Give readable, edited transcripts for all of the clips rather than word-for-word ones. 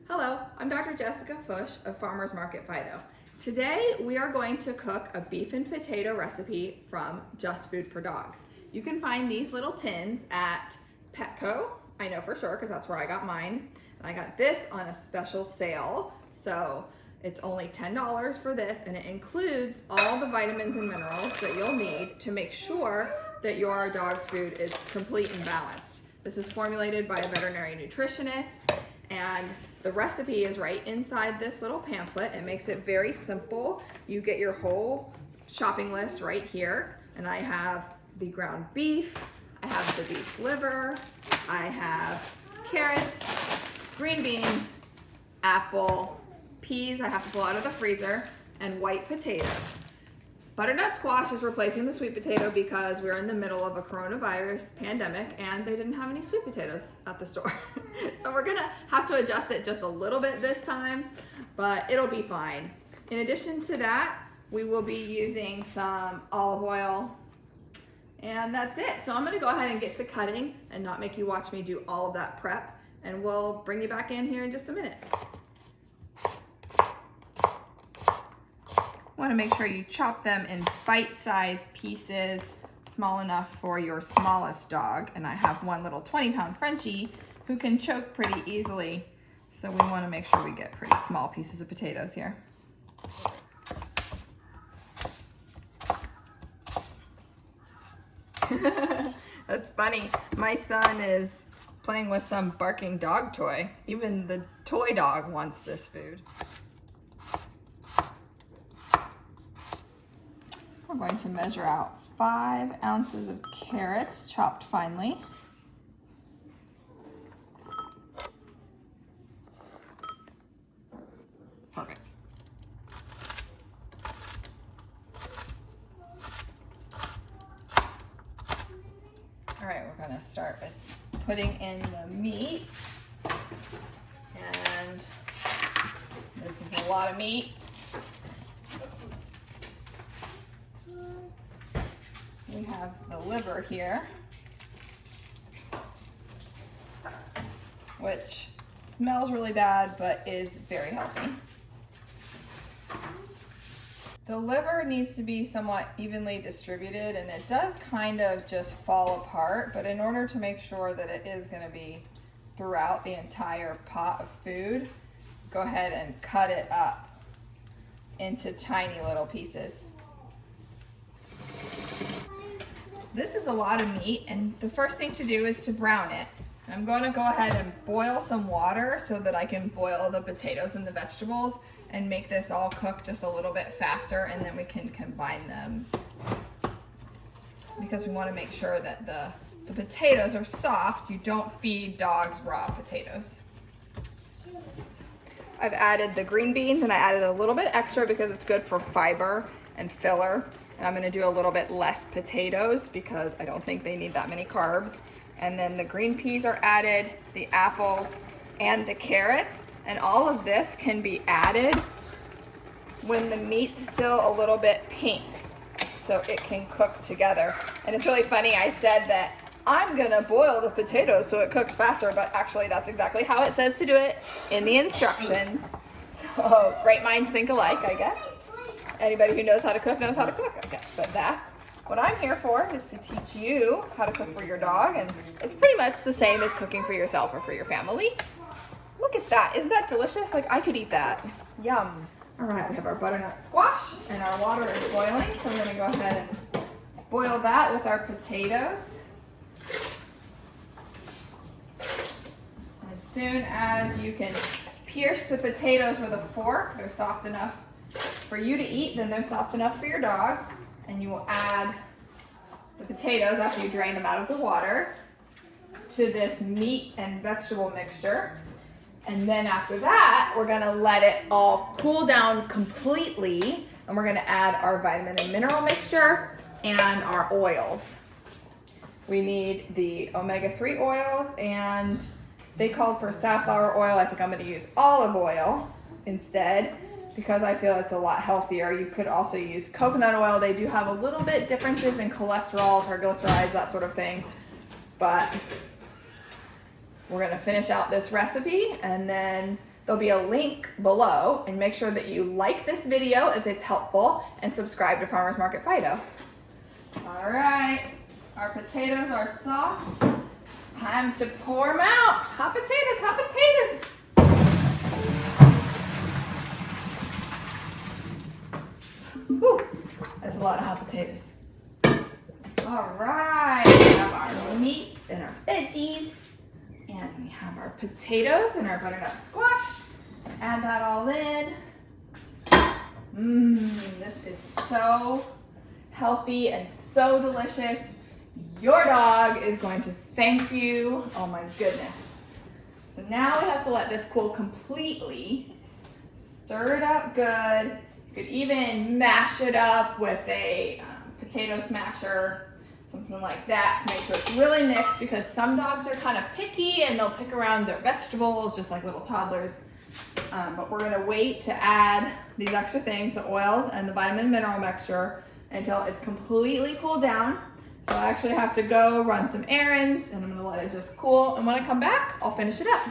Hello, I'm Dr. Jessica Fush of Farmers Market Fido. Today we are going to cook a beef and potato recipe from Just Food for Dogs. You can find these little tins at Petco, I know for sure because that's where I got mine. And I got this on a special sale, so it's only $10 for this, and it includes all the vitamins and minerals that you'll need to make sure that your dog's food is complete and balanced. This is formulated by a veterinarian nutritionist, and the recipe is right inside this little pamphlet. It makes it very simple. You get your whole shopping list right here, and I have the ground beef, I have the beef liver, I have carrots, green beans, apple, peas I have to pull out of the freezer, and white potatoes. Butternut squash is replacing the sweet potato because we're in the middle of a coronavirus pandemic and they didn't have any sweet potatoes at the store. So we're gonna have to adjust it just a little bit this time, but it'll be fine. In addition to that, we will be using some olive oil, and that's it. So I'm gonna go ahead and get to cutting and not make you watch me do all of that prep, and we'll bring you back in here in just a minute. Want to make sure you chop them in bite-sized pieces, small enough for your smallest dog. And I have one little 20-pound Frenchie who can choke pretty easily. So we want to make sure we get pretty small pieces of potatoes here. That's funny. My son is playing with some barking dog toy. Even the toy dog wants this food. We're going to measure out 5 ounces of carrots chopped finely. Perfect. All right, we're going to start with putting in the meat. And this is a lot of meat. We have the liver here, which smells really bad but is very healthy. The liver needs to be somewhat evenly distributed, and it does kind of just fall apart, but in order to make sure that it is going to be throughout the entire pot of food, go ahead and cut it up into tiny little pieces. This is a lot of meat, and the first thing to do is to brown it. And I'm going to go ahead and boil some water so that I can boil the potatoes and the vegetables and make this all cook just a little bit faster, and then we can combine them because we want to make sure that the potatoes are soft. You don't feed dogs raw potatoes. I've added the green beans, and I added a little bit extra because it's good for fiber and filler. And I'm gonna do a little bit less potatoes because I don't think they need that many carbs. And then the green peas are added, the apples, and the carrots. And all of this can be added when the meat's still a little bit pink, so it can cook together. And it's really funny, I said that I'm gonna boil the potatoes so it cooks faster, but actually that's exactly how it says to do it in the instructions. So great minds think alike, I guess. Anybody who knows how to cook knows how to cook, I guess. But that's what I'm here for, is to teach you how to cook for your dog. And it's pretty much the same as cooking for yourself or for your family. Look at that. Isn't that delicious? Like, I could eat that. Yum. All right, we have our butternut squash, and our water is boiling. So I'm going to go ahead and boil that with our potatoes. As soon as you can pierce the potatoes with a fork, they're soft enough for you to eat, then they're soft enough for your dog. And you will add the potatoes after you drain them out of the water to this meat and vegetable mixture. And then after that, we're gonna let it all cool down completely, and we're gonna add our vitamin and mineral mixture and our oils. We need the omega-3 oils, and they called for safflower oil. I think I'm gonna use olive oil instead, because I feel it's a lot healthier. You could also use coconut oil. They do have a little bit differences in cholesterol, triglycerides, that sort of thing. But we're gonna finish out this recipe, and then There'll be a link below, and make sure that you like this video if it's helpful and subscribe to Farmers Market Fido. All right, our potatoes are soft. Time to pour them out. Hot potatoes, hot potatoes. Whew, that's a lot of hot potatoes. All right, we have our meats and our veggies, and we have our potatoes and our butternut squash. Add that all in. This is so healthy and so delicious. Your dog is going to thank you. Oh my goodness. So now we have to let this cool completely. Stir it up good. You could even mash it up with a potato smasher, something like that, to make sure it's really mixed, because some dogs are kind of picky and they'll pick around their vegetables just like little toddlers. But we're gonna wait to add these extra things, the oils and the vitamin mineral mixture, until it's completely cooled down. So I actually have to go run some errands, and I'm gonna let it just cool. And when I come back, I'll finish it up.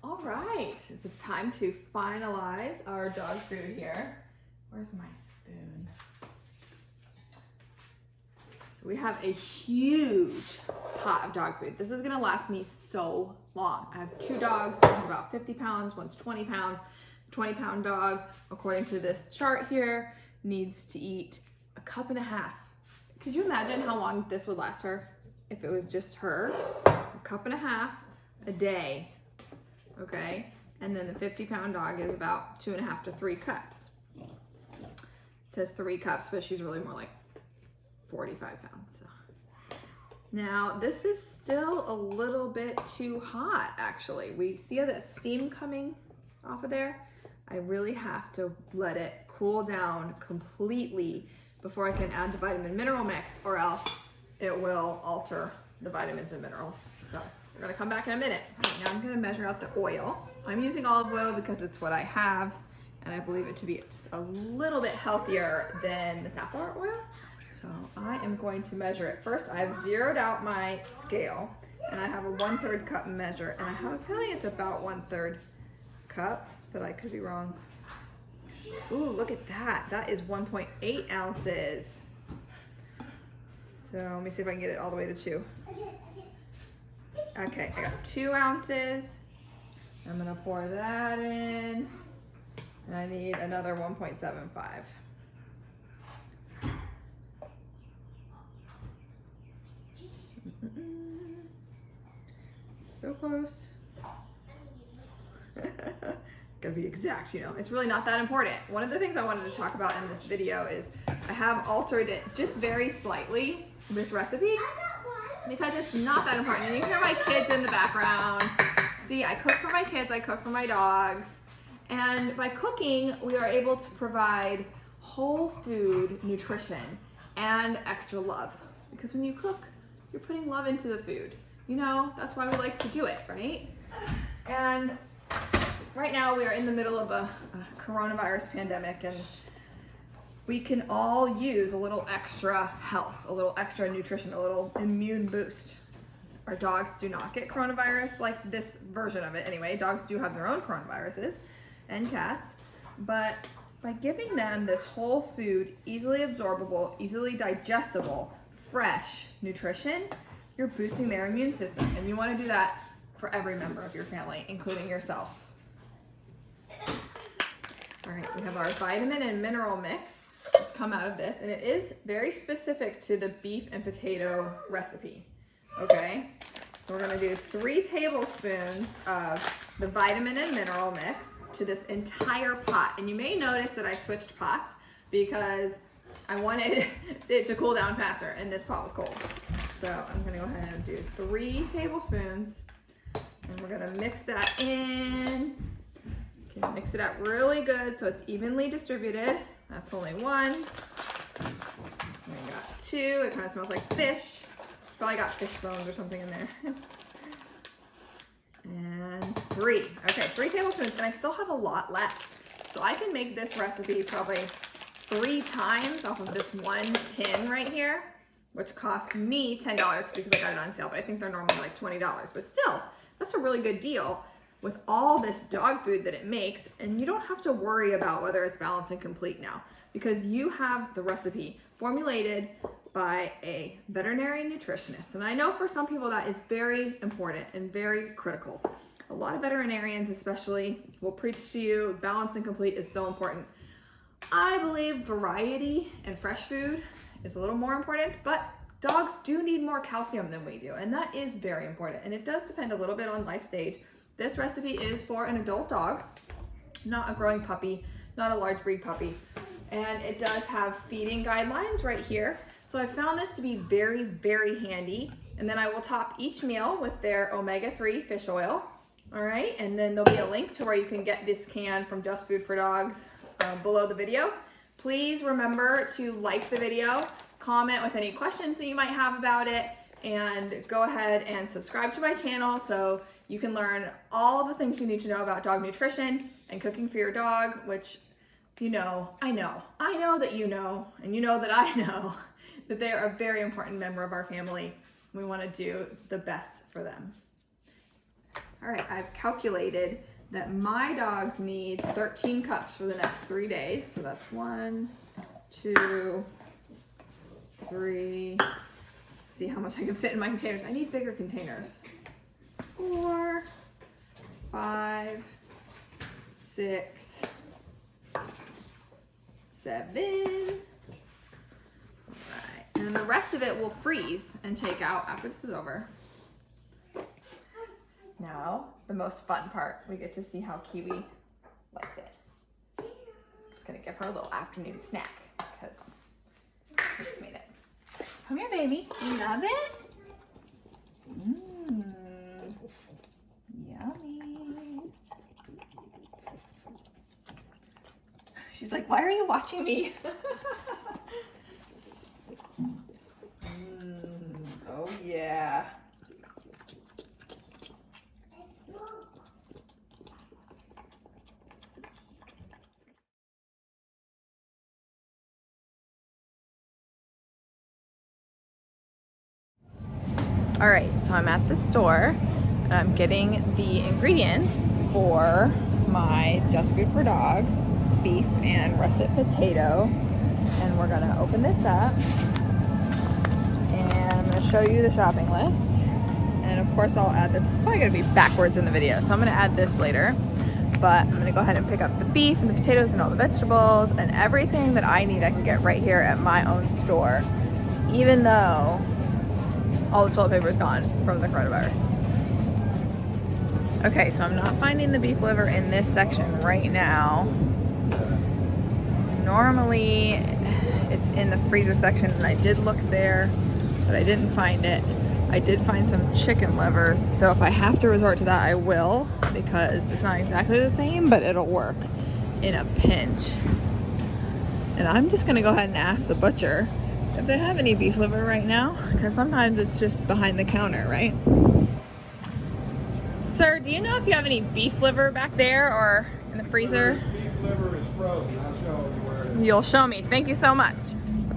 All right, it's time to finalize our dog food here. Where's my spoon? So we have a huge pot of dog food. This is gonna last me so long. I have 2 dogs, one's about 50 pounds, one's 20 pounds. 20-pound dog, according to this chart here, needs to eat a 1.5 cups. Could you imagine how long this would last her if it was just her? 1.5 cups a day, okay? And then the 50-pound dog is about 2.5 to 3 cups. It says 3 cups, but she's really more like 45 pounds. So. Now, this is still a little bit too hot, actually. We see the steam coming off of there. I really have to let it cool down completely before I can add the vitamin mineral mix, or else it will alter the vitamins and minerals. So we're gonna come back in a minute. Right, now I'm gonna measure out the oil. I'm using olive oil because it's what I have, and I believe it to be just a little bit healthier than the safflower oil. So I am going to measure it. First, I've zeroed out my scale, and I have a 1/3 cup measure, and I have a feeling it's about 1/3 cup, but I could be wrong. Ooh, look at that. That is 1.8 ounces. So let me see if I can get it all the way to 2. Okay, I got 2 ounces. I'm gonna pour that in. And I need another 1.75. So close. Gotta be exact, you know. It's really not that important. One of the things I wanted to talk about in this video is I have altered it just very slightly, this recipe, because it's not that important. And you can hear my kids in the background. See, I cook for my kids, I cook for my dogs. And by cooking, we are able to provide whole food nutrition and extra love. Because when you cook, you're putting love into the food. You know, that's why we like to do it, right? And right now we are in the middle of a coronavirus pandemic, and we can all use a little extra health, a little extra nutrition, a little immune boost. Our dogs do not get coronavirus, like this version of it anyway. Dogs do have their own coronaviruses, and cats, but by giving them this whole food, easily absorbable, easily digestible, fresh nutrition, you're boosting their immune system, and you want to do that for every member of your family, including yourself. All right, we have our vitamin and mineral mix that's come out of this, and it is very specific to the beef and potato recipe, okay? So we're gonna do 3 tablespoons of the vitamin and mineral mix to this entire pot. And you may notice that I switched pots because I wanted it to cool down faster, and this pot was cold. So I'm gonna go ahead and do 3 tablespoons, and we're gonna mix that in. You can mix it up really good so it's evenly distributed. That's only 1. We got 2. It kind of smells like fish. It's probably got fish bones or something in there. And 3. Okay, 3 tablespoons, and I still have a lot left. So I can make this recipe probably 3 times off of this 1 tin right here, which cost me $10 because I got it on sale, but I think they're normally like $20. But still, That's a really good deal with all this dog food that it makes, and you don't have to worry about whether it's balanced and complete now because you have the recipe formulated by a veterinarian nutritionist. And I know for some people that is very important and very critical. A lot of veterinarians especially will preach to you balanced and complete is so important. I believe variety and fresh food is a little more important, but dogs do need more calcium than we do, and that is very important. And it does depend a little bit on life stage. This recipe is for an adult dog, not a growing puppy, not a large breed puppy. And it does have feeding guidelines right here. So I found this to be very, very handy. And then I will top each meal with their omega-3 fish oil. All right, and then there'll be a link to where you can get this can from Just Food for Dogs below the video. Please remember to like the video, comment with any questions that you might have about it, and go ahead and subscribe to my channel so you can learn all the things you need to know about dog nutrition and cooking for your dog, which, you know, I know that you know, and you know that I know that they are a very important member of our family. We want to do the best for them. All right, I've calculated that my dogs need 13 cups for the next 3 days. So that's 1, 2, 3. Let's see how much I can fit in my containers. I need bigger containers. 4, 5, 6, 7. All right, and then the rest of it will freeze and take out after this is over. Now, the most fun part, we get to see how Kiwi likes it. Just gonna give her a little afternoon snack because I just made it. Come here, baby. You love it? Yummy. She's like, why are you watching me? Oh yeah. All right, so I'm at the store and I'm getting the ingredients for my Just Food for Dogs beef and russet potato. And we're gonna open this up and I'm gonna show you the shopping list. And of course I'll add this, it's probably gonna be backwards in the video, so I'm gonna add this later. But I'm gonna go ahead and pick up the beef and the potatoes and all the vegetables and everything that I need I can get right here at my own store, even though all the toilet paper is gone from the coronavirus. Okay, so I'm not finding the beef liver in this section right now. Normally it's in the freezer section and I did look there, but I didn't find it. I did find some chicken livers, so if I have to resort to that, I will, because it's not exactly the same, but it'll work in a pinch. And I'm just gonna go ahead and ask the butcher if they have any beef liver right now, because sometimes it's just behind the counter, right? Sir, do you know if you have any beef liver back there or in the freezer? Beef liver is frozen. I'll show you where it is. You'll show me. Thank you so much.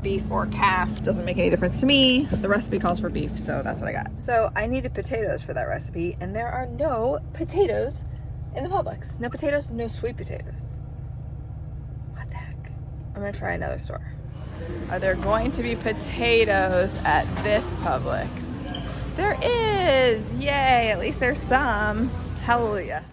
Beef or calf doesn't make any difference to me. The recipe calls for beef, so that's what I got. So I needed potatoes for that recipe, and there are no potatoes in the Publix. No potatoes, no sweet potatoes. What the heck? I'm gonna try another store. Are there going to be potatoes at this Publix? There is! Yay! At least there's some. Hallelujah.